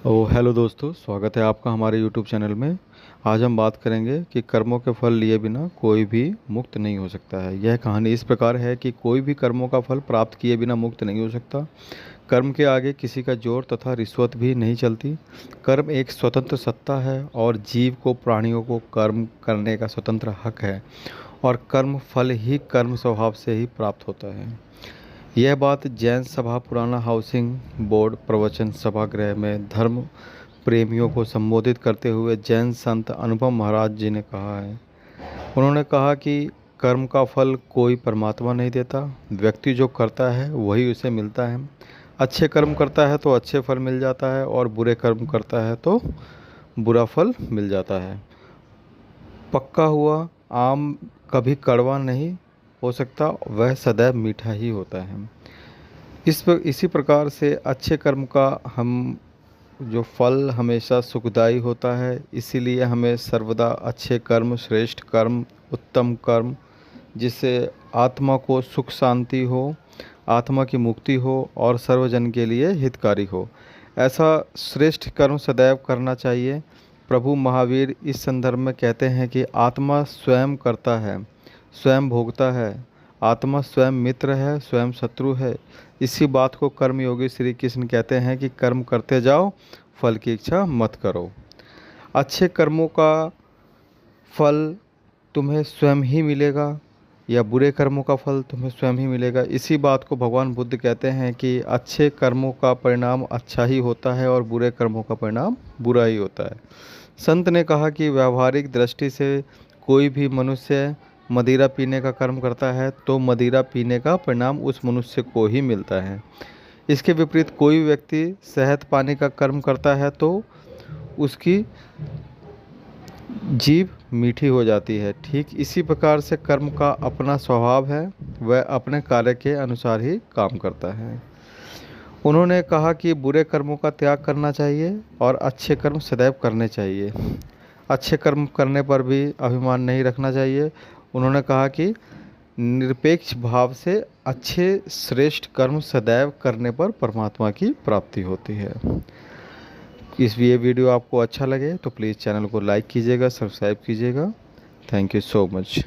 Hello दोस्तों, स्वागत है आपका हमारे यूट्यूब चैनल में। आज हम बात करेंगे कि कर्मों के फल लिए बिना कोई भी मुक्त नहीं हो सकता है। यह कहानी इस प्रकार है कि कोई भी कर्मों का फल प्राप्त किए बिना मुक्त नहीं हो सकता। कर्म के आगे किसी का जोर तथा रिश्वत भी नहीं चलती। कर्म एक स्वतंत्र सत्ता है और जीव को, प्राणियों को कर्म करने का स्वतंत्र हक है और कर्म फल ही कर्म स्वभाव से ही प्राप्त होता है। यह बात जैन सभा पुराना हाउसिंग बोर्ड प्रवचन सभागृह में धर्म प्रेमियों को संबोधित करते हुए जैन संत अनुपम महाराज जी ने कहा है। उन्होंने कहा कि कर्म का फल कोई परमात्मा नहीं देता। व्यक्ति जो करता है वही उसे मिलता है। अच्छे कर्म करता है तो अच्छे फल मिल जाता है और बुरे कर्म करता है तो बुरा फल मिल जाता है। पक्का हुआ आम कभी कड़वा नहीं हो सकता, वह सदैव मीठा ही होता है। इसी प्रकार से अच्छे कर्म का हम जो फल हमेशा सुखदायी होता है। इसीलिए हमें सर्वदा अच्छे कर्म, श्रेष्ठ कर्म, उत्तम कर्म, जिससे आत्मा को सुख शांति हो, आत्मा की मुक्ति हो और सर्वजन के लिए हितकारी हो, ऐसा श्रेष्ठ कर्म सदैव करना चाहिए। प्रभु महावीर इस संदर्भ में कहते हैं कि आत्मा स्वयं करता है, स्वयं भोगता है। आत्मा स्वयं मित्र है, स्वयं शत्रु है। इसी बात को कर्मयोगी श्री कृष्ण कहते हैं कि कर्म करते जाओ, फल की इच्छा मत करो। अच्छे कर्मों का फल तुम्हें स्वयं ही मिलेगा या बुरे कर्मों का फल तुम्हें स्वयं ही मिलेगा। इसी बात को भगवान बुद्ध कहते हैं कि अच्छे कर्मों का परिणाम अच्छा ही होता है और बुरे कर्मों का परिणाम बुरा ही होता है। संत ने कहा कि व्यावहारिक दृष्टि से कोई भी मनुष्य मदिरा पीने का कर्म करता है तो मदिरा पीने का परिणाम उस मनुष्य को ही मिलता है। इसके विपरीत कोई व्यक्ति शहद पाने का कर्म करता है तो उसकी जीभ मीठी हो जाती है। ठीक इसी प्रकार से कर्म का अपना स्वभाव है, वह अपने कार्य के अनुसार ही काम करता है। उन्होंने कहा कि बुरे कर्मों का त्याग करना चाहिए और अच्छे कर्म सदैव करने चाहिए। अच्छे कर्म करने पर भी अभिमान नहीं रखना चाहिए। उन्होंने कहा कि निरपेक्ष भाव से अच्छे श्रेष्ठ कर्म सदैव करने पर परमात्मा की प्राप्ति होती है। ये वीडियो आपको अच्छा लगे तो प्लीज़ चैनल को लाइक कीजिएगा, सब्सक्राइब कीजिएगा। Thank you so much.